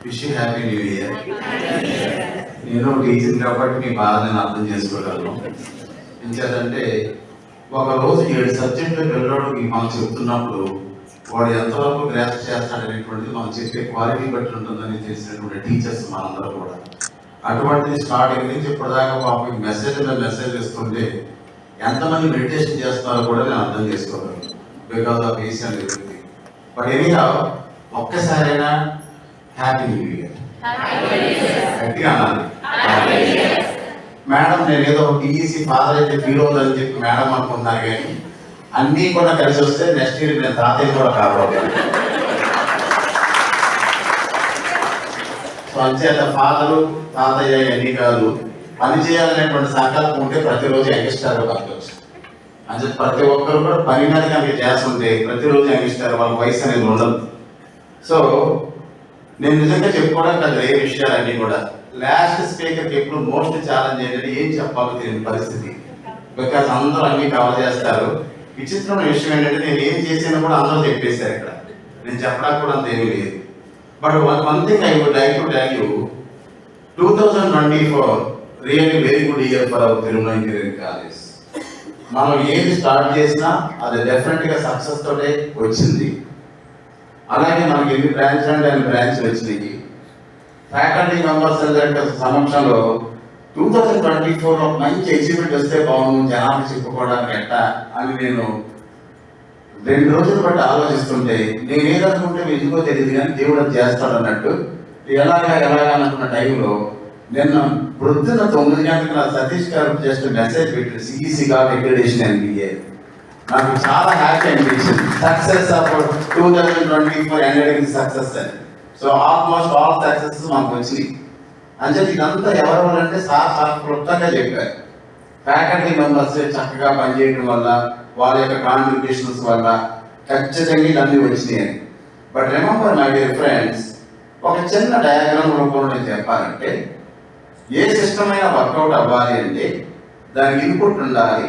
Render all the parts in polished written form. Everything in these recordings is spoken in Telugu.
Wish you happy new year. నేను టీచర్ కాబట్టి మీ బాధ నేను అర్థం చేసుకోగలను. ఏం చేద్దంటే ఒక రోజు 7 సబ్జెక్టులు పిల్లవాడికి మనం చెప్తున్నప్పుడు వాడు ఎంతవరకు గ్రాస్ప్ చేస్తాడనేటువంటిది మనం చెప్పే క్వాలిటీ బట్టి ఉంటుందని తెలిసినటువంటి టీచర్స్ మనందరూ కూడా. అటువంటిది స్టార్టింగ్ నుంచి ఇప్పటిదాకా పాపం మెసేజ్ ఇస్తుంటే ఎంతమంది మెడిటేషన్ చేస్తున్నారో కూడా నేను అర్థం చేసుకోగలను because of Asian everything. But anyhow ఒక్కసారైనా హ్యాపీ న్యూ ఇయర్ గట్టిగా అన్నాను. మేడం నేను ఏదో టీఈసీ ఫాదర్ అయితే ఫీల్ అవుతుందని చెప్పి మేడం అనుకుంటున్నారు, కానీ అన్నీ కూడా కలిసి వస్తే నెక్స్ట్ ఇయర్ నేను తాతయ్య కూడా కాబోతున్నాను. సో అంచేత ఫాదరు తాతయ్య అన్నీ కాదు, పని చేయాలనేటువంటి సంకల్పం ఉంటే ప్రతిరోజు యంగిస్టార్ బతకవచ్చు. అంటే ప్రతి ఒక్కరు కూడా పని మీద కనుక చేస్తుంటే ప్రతిరోజు యంగిస్టార్, వాళ్ళ వయసు అనేది ఉండదు. సో నేను నిజంగా చెప్పుకోవడానికి అది ఏ విషయాలన్నీ కూడా లాస్ట్ స్పీకర్కి ఎప్పుడు మోస్ట్ ఛాలెంజ్ ఏంటంటే ఏం చెప్పాలో తెలియని పరిస్థితి. బికాజ్ అందరూ అన్నీ కవర్ చేస్తారు. విచిత్రమైన విషయం ఏంటంటే నేను ఏం చేసినా కూడా అందరూ చెప్పేశారు. ఇక్కడ నేను చెప్పడానికి కూడా అంత ఏమీ లేదు. But one thing I would like to tell you, 2024 really very good year for our Tirumala engineering college. మనం ఏది స్టార్ట్ చేసినా అది డెఫినెట్గా సక్సెస్ తోటే వచ్చింది. అలాగే మనకి ఎన్ని బ్రాంచ్లు అంటే అన్ని బ్రాంచ్లు వచ్చినాయి. ఫ్యాకల్టీ మెంబర్స్ సమక్షంలో 2024 ఒక మంచి అచీవ్మెంట్ వస్తే బాగుంది జనాలకు చెప్పుకోవడానికి ఎట్టా అని నేను 2 రోజులు బట్టి ఆలోచిస్తుంటే నేను ఏదనుకుంటే ఎందుకో తెలియదు కానీ దేవుడు అది చేస్తాడు అన్నట్టు ఎలాగా అనుకున్న టైంలో నిన్న పొద్దున్న 9 గంటలకు నా సతీష్ గారు జస్ట్ మెసేజ్ పెట్టారు, సిఈసి గాట్ అక్రిడిటేషన్ NBA. నాకు చాలా హ్యాపీ అనిపించింది. సక్సెస్ ఆఫ్ 2024 ఎండెడ్ సక్సెస్ అని. సో ఆల్మోస్ట్ ఆల్ సక్సెస్ మనకు వచ్చినాయి. అంటే ఇదంతా ఎవరు అంటే చాలా క్లుప్తంగా చెప్పారు. ఫ్యాకల్టీ మెంబర్స్ చక్కగా పనిచేయడం వల్ల, వాళ్ళ యొక్క కాంట్రిబ్యూషన్స్ వల్ల ఖచ్చితంగా ఇవన్నీ వచ్చినాయి. But remember my dear friends, ఒక చిన్న డయాగ్రామ్ రూపంలో నేను చెప్పాలంటే ఏ సిస్టమ్ అయినా వర్కౌట్ అవ్వాలి అంటే దానికి ఇన్పుట్ ఉండాలి,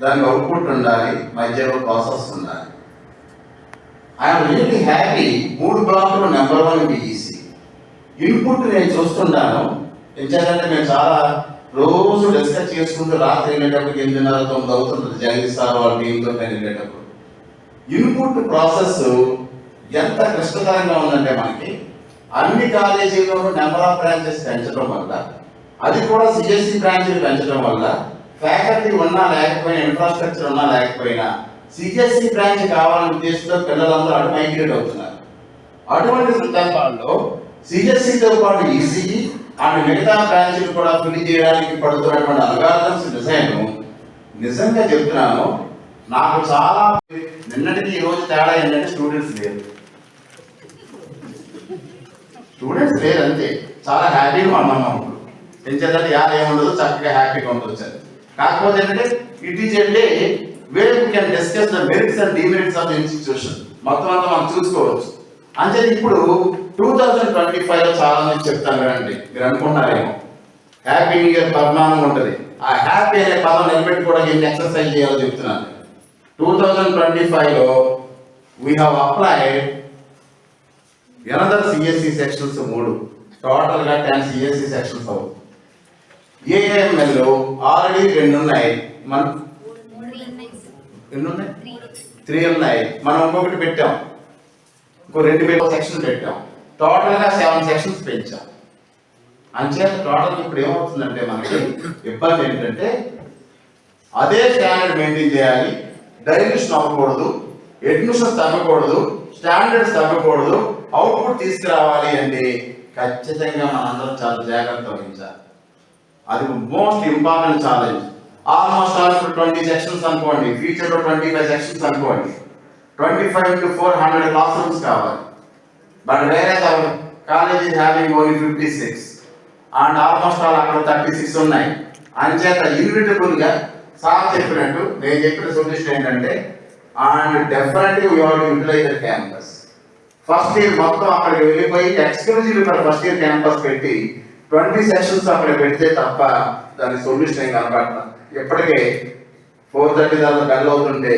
దానికి అవుట్పుట్ ఉండాలి, మధ్యలో ప్రాసెస్ ఉండాలి. ఐఎమ్ రియల్లీ హ్యాపీ 3 బ్లాకులు నెంబర్ 1 BEC. ఇన్పుట్ నేను చూస్తున్నాను. ఎందుకంటే మేము చాలా రోజు డిస్కస్ చేసుకుంటూ రాత్రి వెళ్ళేటప్పుడు 8:30-9 అవుతుంది జగదీష్ సార్ వాళ్ళ టీంతో నేను వెళ్ళేటప్పుడు. ఇన్పుట్ ప్రాసెస్ ఎంత కష్టతరంగా ఉందంటే మనకి అన్ని కాలేజీల్లోనూ నెంబర్ ఆఫ్ బ్రాంచెస్ పెంచడం వల్ల, అది కూడా సిఎస్సి బ్రాంచ్లు పెంచడం వల్ల ఫ్యాకల్టీ ఉన్నా లేకపోయినా, ఇన్ఫ్రాస్ట్రక్చర్ ఉన్నా లేకపోయినా సిఎస్సి బ్రాంచ్ కావాలనే ఉద్దేశంతో పిల్లలందరూ అటు మైగ్రేట్ అవుతున్నారు. అటువంటి సందర్భాల్లో సిఎస్సితో పాటు ఈసీఈ అండ్ మిగతా బ్రాంచ్లు కూడా ఫిల్ చేయడానికి పడుతున్నటువంటి అల్గారిథమ్స్ డిజైన్ నిజంగా చెప్తున్నాను, నాకు చాలా నిన్నటికి ఈ రోజు తేడా ఏంటంటే స్టూడెంట్స్ లేరు అంతే. చాలా హ్యాపీగా ఉన్నాం. అప్పుడు పెంచేదంటే యాద ఏముండదు, చక్కగా హ్యాపీగా ఉండొచ్చు. కాకపోతే ఏంటంటే it is a day where we can discuss the merits and demerits of the institution. మొత్తం అంతా మనం చూసుకోవచ్చు. అంటే ఇప్పుడు 2025లో చాలా మంది చెప్తాను కదండి, మీరు అనుకుంటున్నారేమో హ్యాపీ న్యూ ఇయర్ పద్మానంగా ఉంటుంది. ఆ హ్యాపీ అనే పదం నిలబెట్టుకోవడానికి ఎన్ని ఎక్సర్సైజ్ చేయాలో చెప్తున్నాను. 2025లో we have applied another CSC sections 3, టోటల్గా 10 సిఎస్సి సెక్షన్స్ అవుతుంది. ఏఎంఎల్ ఆల్రెడీ 2 ఉన్నాయి, మన 3 ఉన్నాయి. మనం ఇంకొకటి పెట్టాం, ఇంకో 2 సెక్షన్ పెట్టాం. టోటల్గా 7 సెక్షన్స్ పెంచాం. అంచేత టోటల్ ఇప్పుడు ఏమవుతుందంటే మనకి ఇబ్బంది ఏంటంటే అదే స్టాండర్డ్ మెయింటైన్ చేయాలి, డైల్యూషన్ అవ్వకూడదు, అడ్మిషన్స్ తగ్గకూడదు, స్టాండర్డ్స్ తగ్గకూడదు, అవుట్పుట్ తీసుకురావాలి అంటే ఖచ్చితంగా మనందరం చాలా జాగ్రత్త వహించాలి. అది most important challenge. Almost all 20 sections అనుకోండి, ఫ్యూచర్లో 25 సెక్షన్స్ అనుకోండి, 25 to 400 క్లాస్ రూమ్స్ కావాలి. బట్ వేరే college is having only 56 and almost all అక్కడ 36 ఉన్నాయి. అంచేత ఇన్విటబుల్గా సార్ చెప్పినట్టు నేను చెప్పిన సొల్యూషన్ ఏంటంటే and definitely we have to utilize the campus. First year మొత్తం అక్కడికి వెళ్ళిపోయి ఎక్స్క్లూజివ్ ఇక్కడ ఫస్ట్ ఇయర్ క్యాంపస్ పెట్టి 20 సెక్షన్స్ అక్కడ పెడితే తప్ప దాని సొల్యూషన్ ఏం కనపడతాం. ఇప్పటికే 4:30 దాకా బెల్ అవుతుంటే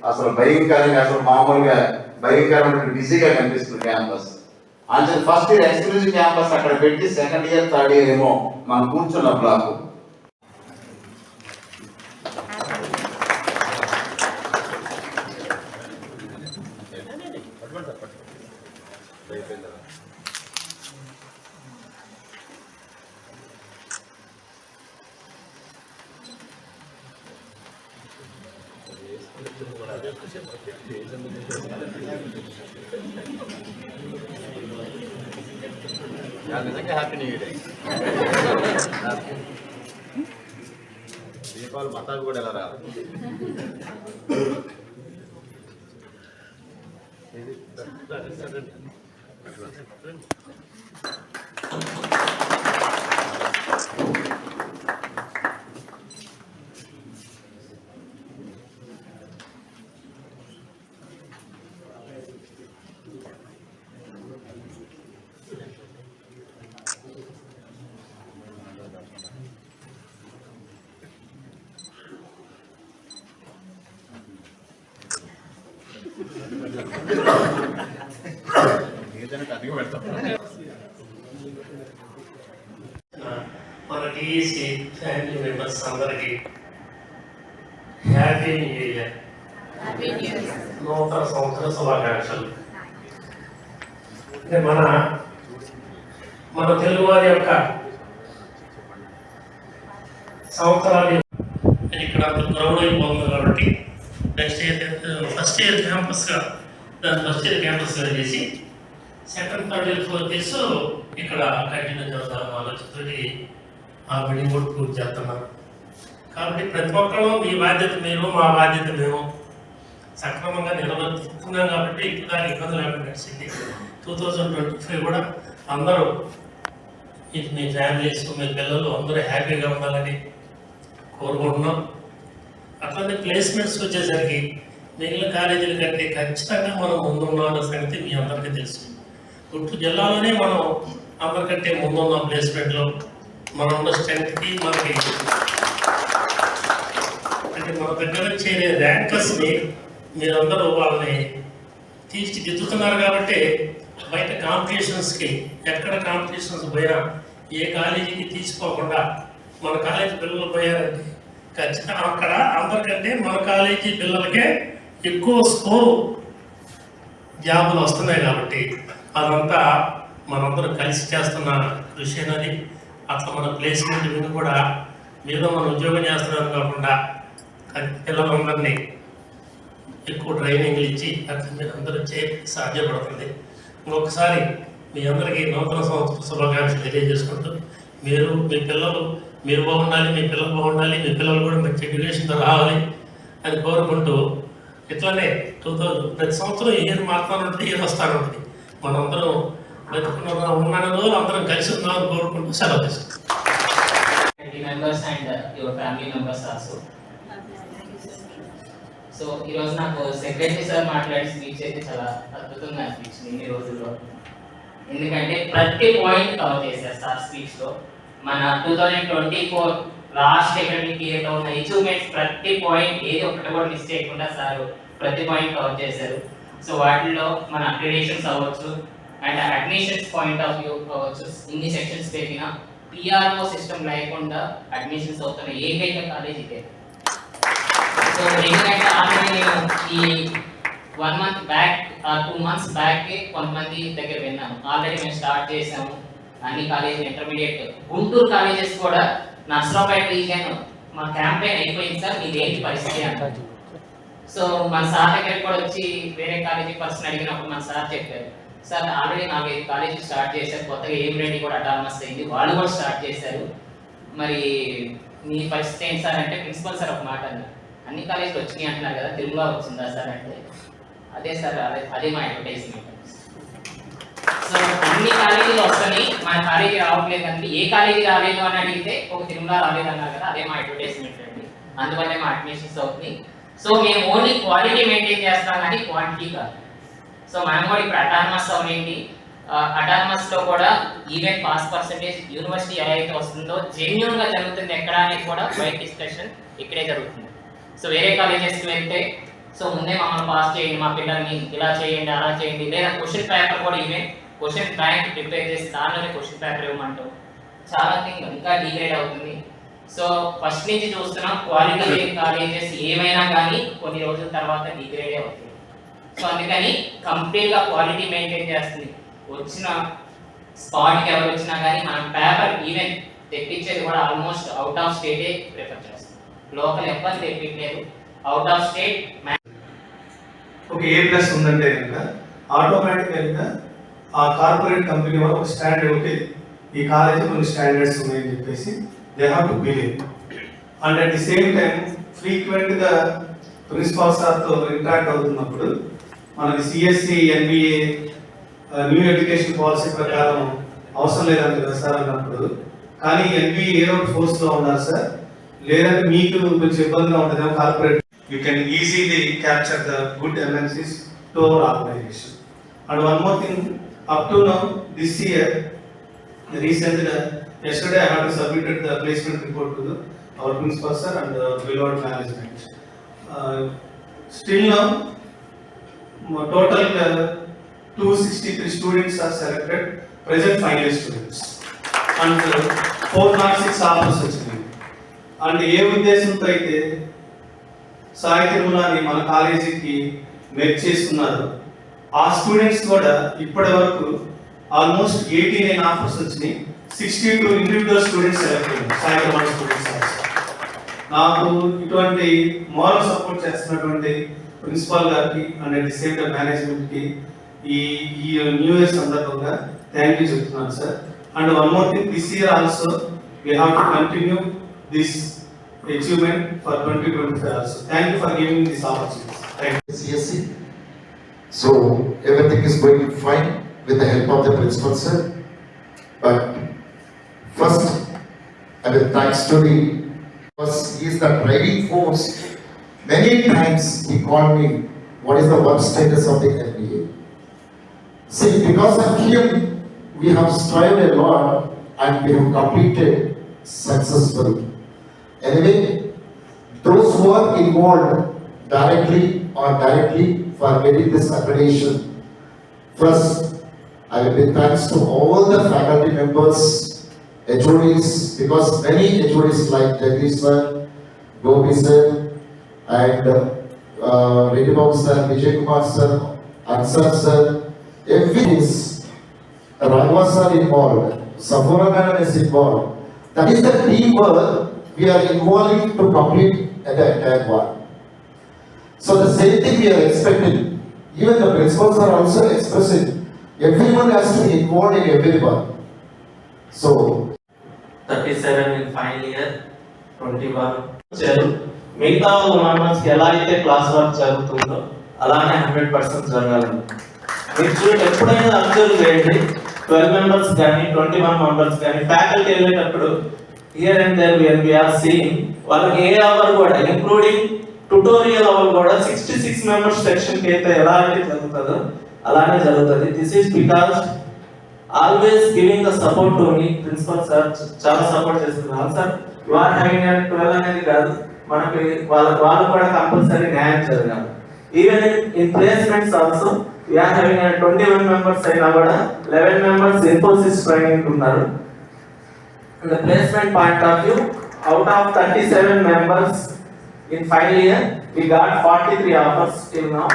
అసలు భయంకరంగా, అసలు మామూలుగా భయంకరమైన బిజీగా కనిపిస్తుంది క్యాంపస్. అంటే ఫస్ట్ ఇయర్ ఎక్స్క్లూజివ్ క్యాంపస్ అక్కడ పెట్టి సెకండ్ ఇయర్ థర్డ్ ఇయర్ ఏమో మనం కూర్చున్న బ్లాక్. నిజంగా హ్యాపీ న్యూ ఇయర్. దీపావళి మతాలు కూడా ఎలా రాదు. మన టీఈసీ ఫ్యామిలీ మెంబర్స్ అందరికీ హ్యాపీ న్యూ ఇయర్, నూతన సంవత్సర శుభాకాంక్షలు. అంటే మన తెలుగు వారి యొక్క సంవత్సరాలు ఇక్కడ గ్రౌండ్ అయిపోతుంది కాబట్టి నెక్స్ట్ ఇయర్ ఫస్ట్ ఇయర్ క్యాంపస్గా చేసి second third year fourth years ఇక్కడ కంటిన్యూ చేస్తారు ఆలోచనతోటి ఆ బిల్డింగ్ కూడా పూర్తి చేస్తున్నారు. కాబట్టి ప్రతి ఒక్కరు మీ బాధ్యత మీరు, మా బాధ్యత మేము సక్రమంగా నిర్వర్తిస్తున్నాం కాబట్టి ఇక్కడ ఇబ్బంది లేకుండా నడిచింది. 2025 కూడా అందరూ మీ ఫ్యామిలీస్, మీ పిల్లలు అందరూ హ్యాపీగా ఉండాలని కోరుకుంటున్నాం. అట్లనే ప్లేస్మెంట్స్ వచ్చేసరికి మిగిలిన కాలేజీల కంటే ఖచ్చితంగా మనం ముందున్న సంగతి మీ అందరికీ తెలుసు. గుంటూరు జిల్లాలోనే మనం అందరికంటే ముందున్న ప్లేస్మెంట్లో మనం ఉన్న స్ట్రెంత్కి మనకి అంటే మన దగ్గర చేరే ర్యాంకర్స్ని మీరందరూ వాళ్ళని తీర్చిదిద్దుతున్నారు. కాబట్టి బయట కాంపిటీషన్స్కి ఎక్కడ కాంపిటీషన్స్ పోయినా ఏ కాలేజీకి తీసుకోకుండా మన కాలేజీ పిల్లలు పోయారంటే ఖచ్చితంగా అక్కడ అందరికంటే మన కాలేజీ పిల్లలకే ఎక్కువ స్కోర్ జాబులు వస్తున్నాయి. కాబట్టి అదంతా మనందరూ కలిసి చేస్తున్న కృషి అనేది. అట్లా మన ప్లేస్మెంట్ మీద కూడా మీద మనం ఉద్యోగం చేస్తున్నాం కాకుండా పిల్లలందరినీ ఎక్కువ ట్రైనింగ్లు ఇచ్చి అట్లా మీరు అందరూ సాధ్యపడుతుంది. ఇంకొకసారి మీ అందరికీ నూతన సంవత్సర శుభాకాంక్షలు తెలియజేసుకుంటూ మీరు మీ పిల్లలు మీరు బాగుండాలి, మీ పిల్లలు బాగుండాలి, మీ పిల్లలు కూడా మంచి ఎడ్యుకేషన్తో రావాలి అని కోరుకుంటూ ఇట్లానే 2000 ప్రతి సంవత్సరం ఇయర్ మారుతానంటే ఇయర్ వస్తానంటుంది. మనందరం ఉన్న రోజులు అందరం కలిసి ఉందామని కోరుకుంటూ సెలవు తీసుకుంటాం. సో ఈరోజు నాకు సెక్రటరీ సార్ మాట్లాడి స్పీచ్ అయితే చాలా అద్భుతంగా అనిపించింది ఇన్ని రోజుల్లో. ఎందుకంటే ప్రతి పాయింట్ కవర్ చేశారు సార్ స్పీచ్లో. మన 2024 లాస్ట్ అకాడమిక్ ఇయర్లో ఉన్న అచీవ్మెంట్స్ ప్రతి పాయింట్ ఏది ఒక్కటి కూడా మిస్ చేయకుండా సార్ ప్రతి పాయింట్ కవర్ చేశారు. సో వాటిల్లో మన అక్రిడేషన్స్ అవ్వచ్చు and admissions point of view అవ్వచ్చు. ఇన్ని సెక్షన్స్ పెట్టినా పిఆర్ఓ సిస్టమ్ లేకుండా అడ్మిషన్స్ అవుతున్న ఏకైక కాలేజ్ ఇదే. సో ఎందుకంటే ఆల్రెడీ నేను ఈ 1 month బ్యాక్ 2 months బ్యాక్ కొంతమంది దగ్గర విన్నాను. ఆల్రెడీ మేము స్టార్ట్ చేసాము అన్ని కాలేజీలు, ఇంటర్మీడియట్ గుంటూరు కాలేజెస్ కూడా నర్సరావుపేట రీజియన్ మా క్యాంపెయిన్ అయిపోయింది సార్, మీది ఏంటి పరిస్థితి అంటారు. సో మన సార్ దగ్గరికి కూడా వచ్చి వేరే కాలేజీ పర్సన్ అడిగినప్పుడు మన సార్ చెప్పారు, సార్ ఆల్రెడీ 4-5 కాలేజీ స్టార్ట్ చేశారు, కొత్తగా ఏం రెడీ కూడా అటానమస్ అయింది, వాళ్ళు కూడా స్టార్ట్ చేశారు, మరి మీ పరిస్థితి ఏంటి సార్ అంటే ప్రిన్సిపల్ సార్ ఒక మాట అన్నారు, అన్ని కాలేజీలు వచ్చినాయి అంటున్నారు కదా, తెలుగులో వచ్చిందా సార్ అంటే అదే సార్ అదే మా అడ్వర్టైజ్మెంట్. సో అన్ని కాలేజీలు వస్తాయి, మన కాలేజీ రావట్లేదు అండి, ఏ కాలేజీ రాలేదు అని అడిగితే ఒక తిరుమల రాలేదు అన్నారు కదా, అదే మా అడ్వర్టైజ్మెంట్ అండి, అందువల్లే మా అడ్మిషన్స్ అవుతుంది. సో మేము ఓన్లీ క్వాలిటీ మెయింటైన్ చేస్తాం కానీ క్వాంటిటీ కాదు. సో మనం కూడా ఇప్పుడు అటానమస్ అవునండి, అటానమస్లో కూడా ఈవెన్ పాస్ పర్సంటేజ్ యూనివర్సిటీ ఎలా అయితే వస్తుందో జెన్యూన్గా జరుగుతుంది ఎక్కడ అనేది కూడా బయట డిస్కషన్ ఇక్కడే జరుగుతుంది. సో వేరే కాలేజెస్కి వెళ్తే సో ముందే మమ్మల్ని పాస్ చేయండి, మా పిల్లల్ని ఇలా చేయండి అలా చేయండి, లేదా క్వశ్చన్ పేపర్ కూడా ఈవెన్ క్వశ్చన్ బ్యాంక్ ప్రిపేర్ చేసి దానిలోనే క్వశ్చన్ పేపర్ ఇవ్వమంటాం. చాలా థింగ్ ఇంకా డిగ్రేడ్ అవుతుంది. సో ఫస్ట్ నుంచి చూస్తున్నాం క్వాలిటీ కాలేజెస్ ఏమైనా కానీ కొన్ని రోజుల తర్వాత డిగ్రేడే అవుతుంది. సో అందుకని కంప్లీట్గా క్వాలిటీ మెయింటైన్ చేస్తుంది. వచ్చిన స్పాట్కి ఎవరు వచ్చినా కానీ మనం పేపర్ ఈవెన్ తెప్పించేది కూడా ఆల్మోస్ట్ అవుట్ ఆఫ్ స్టేటే ప్రిఫర్ చేస్తాం. లోకల్ ఎవ్వరు తెప్పించలేదు, అవుట్ ఆఫ్ స్టేట్. ఒక A+ ఉందంటే కనుక ఆటోమేటిక్గా ఆ కార్పొరేట్ కంపెనీ వాళ్ళు ఒక స్టాండర్డ్, ఓకే ఈ కాలేజీ కొన్ని స్టాండర్డ్స్ ఉన్నాయని చెప్పేసి they have to believe. And at the same time ఫ్రీక్వెంట్గా ప్రిన్సిపాల్ సార్తో ఇంటరాక్ట్ అవుతున్నప్పుడు మనకి CSE NBA new education policy ప్రకారం అవసరం లేదంటే కదా సార్ అన్నప్పుడు, కానీ NBA ఏదో ఫోర్స్లో ఉన్నారు సార్, లేదంటే మీకు కొంచెం ఇబ్బందిగా ఉంటుందేమో corporate, you can easily capture the good MNCs to our organization. And one more thing, up to now this year, recently yesterday I had to submitted the placement report to our principal sir and the beloved management. Still now total 263 students are selected, present final students, and 406 offers వచ్చినాయి. అండ్ ఏ ఉద్దేశంతో అయితే సాయి తిరుమలని మన కాలేజీకి మెర్జ్ చేసుకున్నారు, ఆ స్టూడెంట్స్ కూడా ఇప్పటి వరకు ఆల్మోస్ట్ 89 ఆఫర్స్ వచ్చినాయి. 62 ఇండివిజువల్ స్టూడెంట్స్ సెలెక్ట్ అయ్యారు సాయి తిరుమల స్టూడెంట్స్. నాకు ఇటువంటి మోరల్ సపోర్ట్ చేస్తున్నటువంటి ప్రిన్సిపాల్ గారికి and at the same time మేనేజ్మెంట్కి ఈ న్యూ ఇయర్ సందర్భంగా థ్యాంక్ యూ చెప్తున్నాను sir. And one more thing, this year also we have to continue this achievement for 2025 also. Thank you for giving me this opportunity. Thank you. CSE. So everything is going fine with the help of the principal sir. But first, I will thanks to the, because he is the driving force. Many times he called me, what is the work status of the NBA? See, because of him, we have strived a lot and we have completed successfully. Anyway, those who are involved directly or indirectly for getting this accreditation, first, I will give thanks to all the faculty members, HODs, because many HODs like Jagdish sir, Gopi sir, and Reddy Babu sir, Vijay Kumar sir, Ansar sir, every is Raghav sir involved, Safura Madam is involved. That is the teamwork we are involving to complete the entire one. So the same thing we are expecting. Even the principals are also expressing. Everyone has to be involved in everyone. So 37 in final year, 21 మిగతా మెంబర్స్కి ఎలా అయితే క్లాస్ వర్క్ జరుగుతుందో అలానే 100% జరగాలని మీరు చూడండి. ఎప్పుడైనా అబ్జర్వ్ చేయండి, 12 మెంబర్స్ కానీ 21 మెంబర్స్ కానీ ఫ్యాకల్టీ వెళ్ళేటప్పుడు here and there we are seeing వాళ్ళకి ఏ అవర్ కూడా ఇంక్లూడింగ్ ట్యుటోరియల్ అవర్ కూడా 66 మెంబర్స్ సెక్షన్ కి అయితే ఎలా అయితే జరుగుతుందో అలానే జరుగుతుంది. This is because always giving the support to మీ ప్రిన్సిపల్ సార్ చాలా సపోర్ట్ చేస్తున్నారు. సార్ యు ఆర్ హ్యావింగ్ 12 అనేది కాదు, మనకి వాళ్ళు కూడా కంపల్సరీ న్యాయం జరగాలి. Even in placements also we are having 21 members అయినా కూడా 11 మెంబర్స్ ఇన్ఫోసిస్ ట్రైనింగ్ ఉన్నారు. In the placement point of view, out of 37 members in final year, we got 43 offers till now.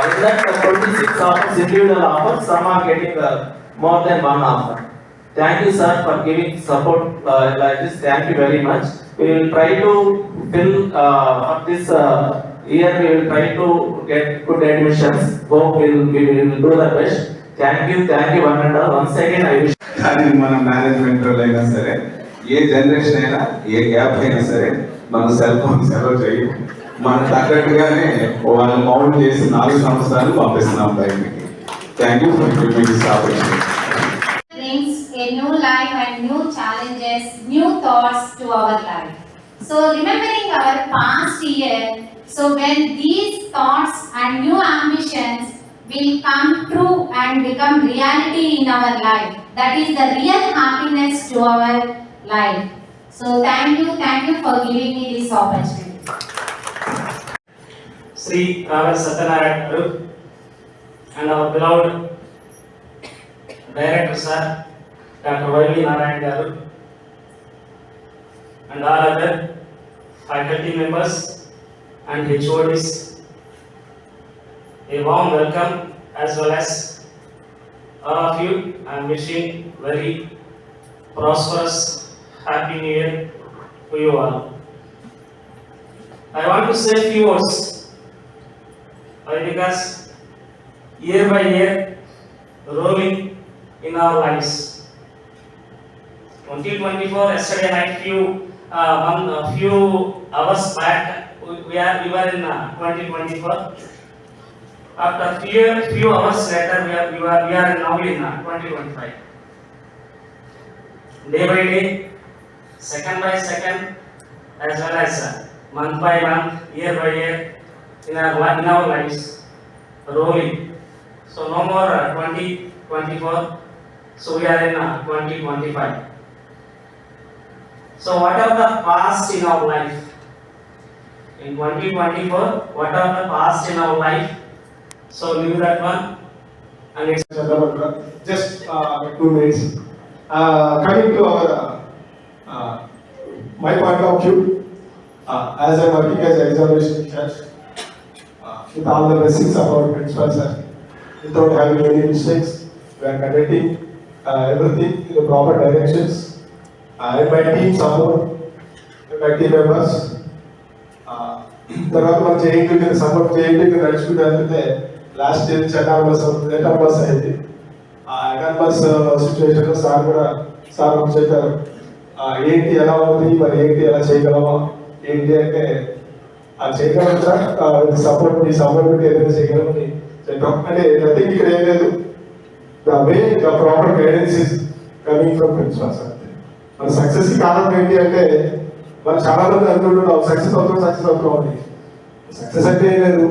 In that 26 offers, individual offers, some are getting more than one offer. Thank you sir for giving support like this. Thank you very much. We will try to fill for this year. We will try to get good admissions. Hope we will do the best. Thank you one and all. Once again I wish. కానీ మన మేనేజ్మెంట్ అయినా సరే, ఏ జనరేషన్ అయినా, ఏ గ్యాప్ అయినా సరే, మన సెల్ ఫోన్స్ సెలవు చేయం. మన తగ్గట్టుగానే వాళ్ళు మౌంట్ చేసి 4 సంవత్సరాలు పంపిస్తున్నాం బయటికి. Thank you for giving this opportunity. Brings a new life and new challenges, new thoughts to our life. So remembering our past year, so when these thoughts and new ambitions will come true and become reality in our life, that is the real happiness to our life. So thank you for giving me this opportunity. Sri Ramesh Satyanarayana and our beloved Director Sir, Dr. Y.V. Narayan Garu, and all other faculty members and HODs, a warm welcome as well as all of you. I am wishing very prosperous, happy New Year to you all. I want to say a few words. Why? Because year by year, rolling in our lives. 2024, yesterday night, few hours back, we were in 2024. After few hours later, we are now in 2025. Day by day, second by second, as well as month by month, year by year, in our lives, rolling. So no more 2024. So we are in 2025. So what are the past in our life? In 2024, what are the past in our life? So leave that one. And it's just 2 minutes. Coming to our my point of view, as I'm working as an examination judge, with all the blessings of our principal sir, without having any mistakes, we are conducting everything in the proper directions. And my team support, my team members. తర్వాత మన జేఎన్టీకి సపోర్ట్ జేఎన్టీకి నడుచుకుంటూ వెళ్తుంటే లాస్ట్ ఇయర్ ఎటానమస్ అయింది. ఆ ఎటానమస్ సిచ్యువేషన్లో సార్ చెప్పారు ఏంటి ఎలా ఉంది, మరి ఏంటి ఎలా చేయగలమా ఏంటి అంటే అది చేయగలం సార్, సపోర్ట్ మీ సపోర్ట్ ఏదైనా చేయగలమని చెప్పాం. అంటే నథింగ్ ఇక్కడ ఏం లేదు, the way the proper guidance is coming from principal sir. మన సక్సెస్ కి కారణం ఏంటి అంటే మనం చాలా మంది అనుకుంటున్నాం సక్సెస్ అవుతున్నాం అని. సక్సెస్ అంటే ఏం లేదు,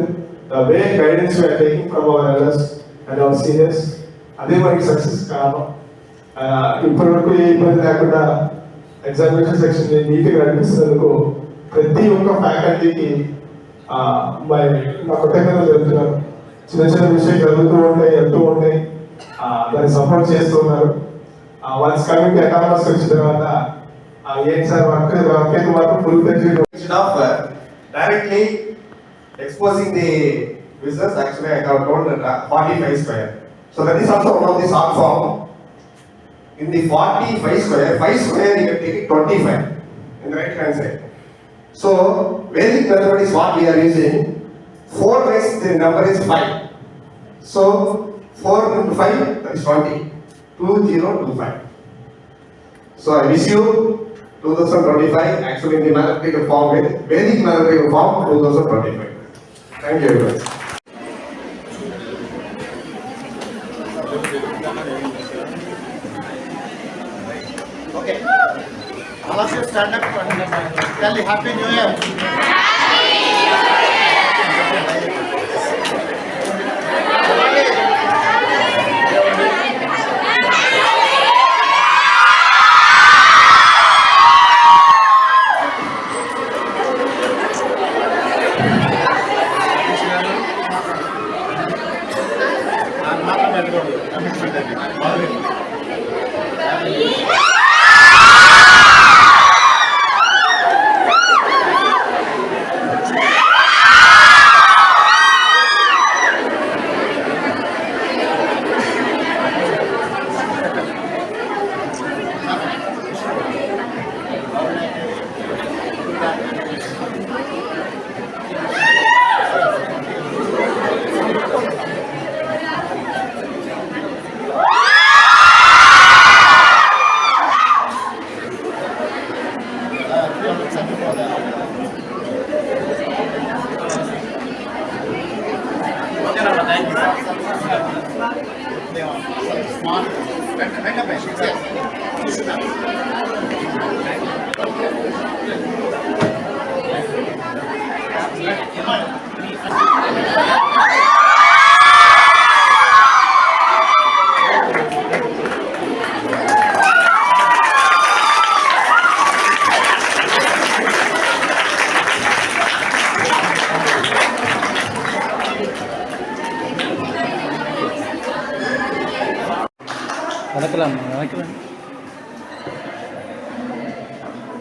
the way guidance we are taking from our elders and our seniors, అదే మనకి సక్సెస్ కారణం. ఇప్పటి వరకు ఏ ఇబ్బంది లేకుండా ఎగ్జామినేషన్ సెక్షన్ నీట్గా నడిపిస్తున్నందుకు ప్రతి ఒక్క ఫ్యాకల్టీకి నా కృతజ్ఞతలు చెప్తున్నాను. చిన్న చిన్న విషయాలు జరుగుతూ ఉంటాయి, వెళ్తూ ఉంటాయి, దాన్ని సపోర్ట్ చేస్తూ ఉన్నారు. వన్స్ కమింగ్ ఎకానమీస్ వచ్చిన తర్వాత ఏంటి సార్ వర్క్ అయితే మాత్రం full fledged of directly exposing the business. Actually, I have told that 45 square. So that is also one of the short form. In the 45 square, 5 square you can take it 25 in the right hand side. So Vedic method is what we are using. 4 ways the number is 5. So 4 into 5, that is 20. 2025. So I wish you 2025, actually in the mathematical form, with Vedic mathematical form 2025. Thank you very much. Okay. All of you stand up and tell you Happy New Year.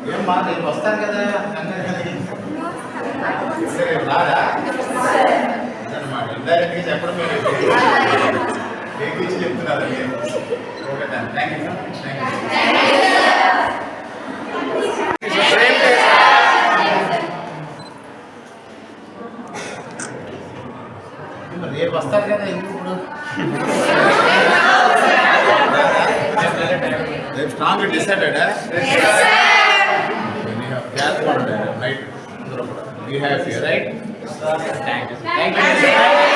ఏం మాట రేపు వస్తారు కదా సరే రాదా అదనమాట ఇండైరెక్ట్గా చెప్పడం మీరు చెప్తున్నారు ఓకే థ్యాంక్ యూ రేపు వస్తారు కదా ఎందుకు ఇప్పుడు రేపు స్ట్రాంగ్ డిసైడెడ్ రైట్ అందరూ కూడా be happy right thank you